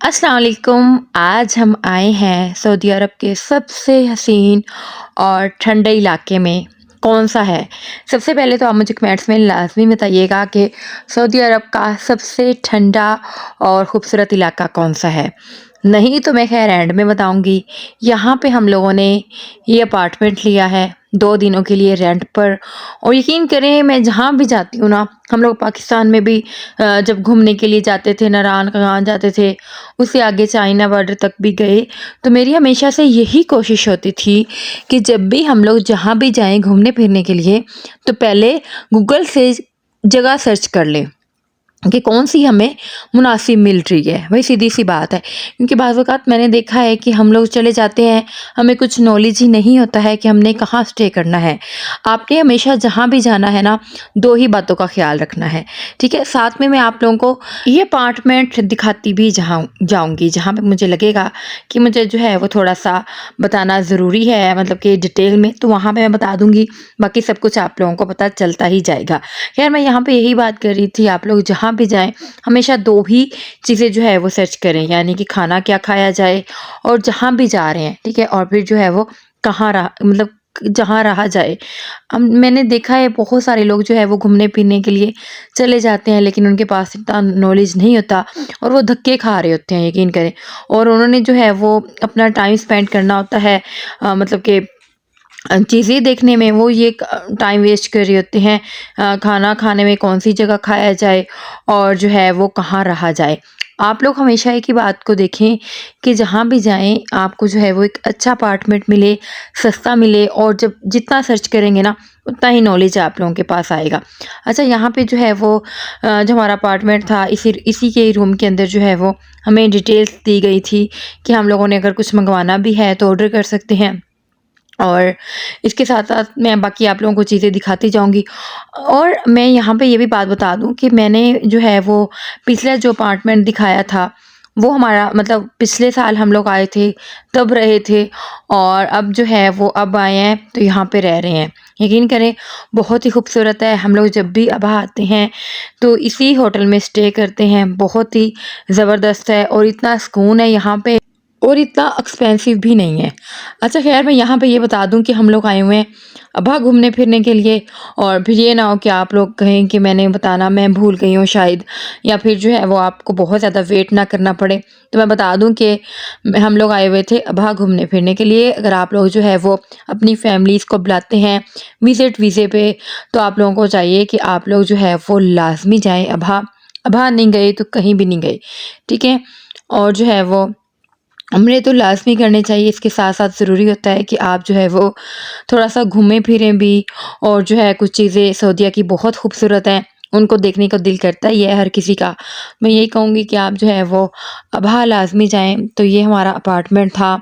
अस्सलाम वालेकुम। आज हम आए हैं सऊदी अरब के सबसे हसीन और ठंडे इलाके में। कौन सा है? सबसे पहले तो आप मुझे कमेंट्स में लाजमी बताइएगा कि सऊदी अरब का सबसे ठंडा और ख़ूबसूरत इलाका कौन सा है। नहीं तो मैं खैर एंड में बताऊंगी। यहाँ पे हम लोगों ने ये अपार्टमेंट लिया है 2 दिनों के लिए रेंट पर। और यकीन करें, मैं जहाँ भी जाती हूँ ना, हम लोग पाकिस्तान में भी जब घूमने के लिए जाते थे, नारायण खान जाते थे, उससे आगे चाइना बॉर्डर तक भी गए, तो मेरी हमेशा से यही कोशिश होती थी कि जब भी हम लोग जहाँ भी जाएं घूमने फिरने के लिए, तो पहले गूगल से जगह सर्च कर लें कि कौन सी हमें मुनासिब मिल रही है। वही सीधी सी बात है, क्योंकि बाज़ औक़ात मैंने देखा है कि हम लोग चले जाते हैं, हमें कुछ नॉलेज ही नहीं होता है कि हमने कहाँ स्टे करना है। आपने हमेशा जहाँ भी जाना है ना, 2 ही बातों का ख़्याल रखना है, ठीक है? साथ में मैं आप लोगों को ये अपार्टमेंट दिखाती भी जाऊँगी जहाँ पे मुझे लगेगा कि मुझे जो है वो थोड़ा-सा बताना ज़रूरी है, मतलब कि डिटेल में, तो वहाँ पे मैं बता दूँगी। बाकी सब कुछ आप लोगों को पता चलता ही जाएगा। खैर, मैं यहाँ पे यही बात कर रही थी, आप लोग जहाँ भी जाएँ हमेशा 2 ही चीज़ें जो है वो सर्च करें, यानी कि खाना क्या खाया जाए और जहाँ भी जा रहे हैं, ठीक है? और फिर जो है वो कहाँ रहा, मतलब जहाँ रहा जाए। मैंने देखा है बहुत सारे लोग जो है वो घूमने-फिरने के लिए चले जाते हैं, लेकिन उनके पास इतना नॉलेज नहीं होता और वो धक्के खा रहे होते हैं, यकीन करें। और उन्होंने जो है वो अपना टाइम स्पेंड करना होता है, मतलब कि चीज़ें देखने में, वो ये टाइम वेस्ट कर रहे होते हैं खाना खाने में, कौन सी जगह खाया जाए और जो है वो कहाँ रहा जाए। आप लोग हमेशा एक ही बात को देखें कि जहाँ भी जाएं आपको जो है वो एक अच्छा अपार्टमेंट मिले, सस्ता मिले, और जब जितना सर्च करेंगे ना उतना ही नॉलेज आप लोगों के पास आएगा। अच्छा, यहाँ पे जो है वो जो हमारा अपार्टमेंट था, इसी के रूम के अंदर जो है वो हमें डिटेल्स दी गई थी कि हम लोगों ने अगर कुछ मंगवाना भी है तो ऑर्डर कर सकते हैं। और इसके साथ-साथ मैं बाकी आप लोगों को चीज़ें दिखाती जाऊँगी। और मैं यहाँ पे ये भी बात बता दूँ कि मैंने जो है वो पिछला जो अपार्टमेंट दिखाया था, वो हमारा मतलब पिछले साल हम लोग आए थे, तब रहे थे, और अब जो है वो अब आए हैं तो यहाँ पे रह रहे हैं। यकीन करें, बहुत ही खूबसूरत है। हम लोग जब भी अब आते हैं तो इसी होटल में स्टे करते हैं। बहुत ही ज़बरदस्त है और इतना सुकून है यहाँ पे, और इतना एक्सपेंसिव भी नहीं है। अच्छा खैर, मैं यहाँ पे ये बता दूँ कि हम लोग आए हुए हैं अब्हा घूमने फिरने के लिए, और फिर ये ना हो कि आप लोग कहें कि मैंने बताना मैं भूल गई हूँ शायद, या फिर जो है वो आपको बहुत ज़्यादा वेट ना करना पड़े। तो मैं बता दूँ कि हम लोग आए हुए थे अब्हा घूमने फिरने के लिए। अगर आप लोग जो है वो अपनी फैमिलीज़ को बुलाते हैं विज़िट वीज़े पे, तो आप लोगों को चाहिए कि आप लोग जो है वो लाज़मी जाएँ अब्हा। अब्हा नहीं गए तो कहीं भी नहीं गए, ठीक है? और जो है वो हमने तो लाज़मी करने चाहिए। इसके साथ-साथ ज़रूरी होता है कि आप जो है वो थोड़ा-सा घूमें-फिरें भी, और जो है कुछ चीज़ें सऊदीया की बहुत खूबसूरत हैं, उनको देखने को दिल करता ही है हर किसी का। मैं यही कहूँगी कि आप जो है वो अब्हा लाज़मी जाएँ। तो ये हमारा अपार्टमेंट था,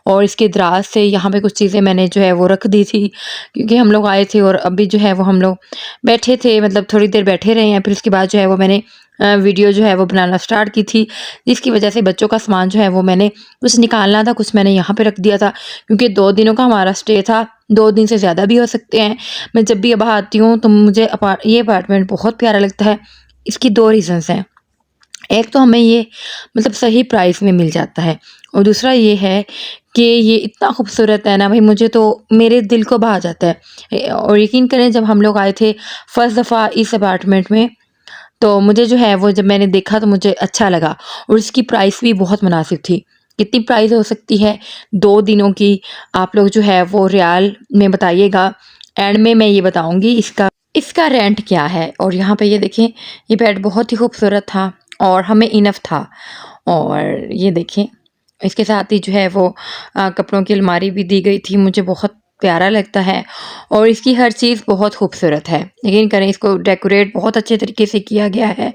और इसके दराज़ से यहाँ पे कुछ चीज़ें मैंने जो है वो रख दी थी, क्योंकि हम लोग आए थे और अभी जो है वो हम लोग बैठे थे, मतलब थोड़ी देर बैठे रहे हैं। फिर उसके बाद जो है वो मैंने वीडियो जो है वो बनाना स्टार्ट की थी, जिसकी वजह से बच्चों का सामान जो है वो मैंने कुछ निकालना था, कुछ मैंने यहाँ पे रख दिया था, क्योंकि 2 दिनों का हमारा स्टे था, 2 दिन से ज़्यादा भी हो सकते हैं। मैं जब भी अब आती हूँ तो मुझे ये अपार्टमेंट बहुत प्यारा लगता है। इसकी 2 रीज़न्स हैं। एक तो हमें ये मतलब सही प्राइस में मिल जाता है, और दूसरा ये है कि ये इतना खूबसूरत है ना भाई, मुझे तो मेरे दिल को भा जाता है। और यकीन करें, जब हम लोग आए थे फर्स्ट दफ़ा इस अपार्टमेंट में, तो मुझे जो है वो जब मैंने देखा तो मुझे अच्छा लगा, और इसकी प्राइस भी बहुत मुनासिब थी। कितनी प्राइस हो सकती है 2 दिनों की, आप लोग जो है वो रियाल में बताइएगा। एंड में मैं ये बताऊँगी इसका इसका रेंट क्या है। और यहाँ पे ये देखें, ये बेड बहुत ही खूबसूरत था और हमें इनफ था। और ये देखें, इसके साथ ही जो है वो कपड़ों की अलमारी भी दी गई थी, मुझे बहुत प्यारा लगता है, और इसकी हर चीज़ बहुत खूबसूरत है। यकीन करें, इसको डेकोरेट बहुत अच्छे तरीके से किया गया है।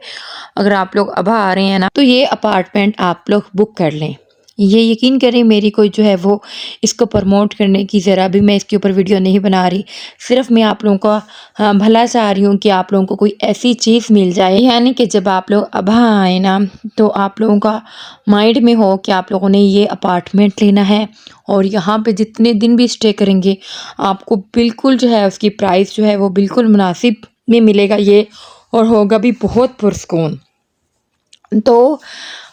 अगर आप लोग अब्हा आ रहे हैं ना, तो ये अपार्टमेंट आप लोग बुक कर लें। ये यकीन करें, मेरी कोई जो है वो इसको प्रमोट करने की ज़रा भी मैं इसके ऊपर वीडियो नहीं बना रही। सिर्फ़ मैं आप लोगों का भला चाह रही हूँ कि आप लोगों को कोई ऐसी चीज़ मिल जाए, यानी कि जब आप लोग अब्हा आए ना, तो आप लोगों का माइंड में हो कि आप लोगों ने ये अपार्टमेंट लेना है, और यहाँ पे जितने दिन भी स्टे करेंगे आपको बिल्कुल जो है उसकी प्राइस जो है वो बिल्कुल मुनासिब में मिलेगा ये, और होगा भी बहुत पुरसकून। तो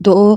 2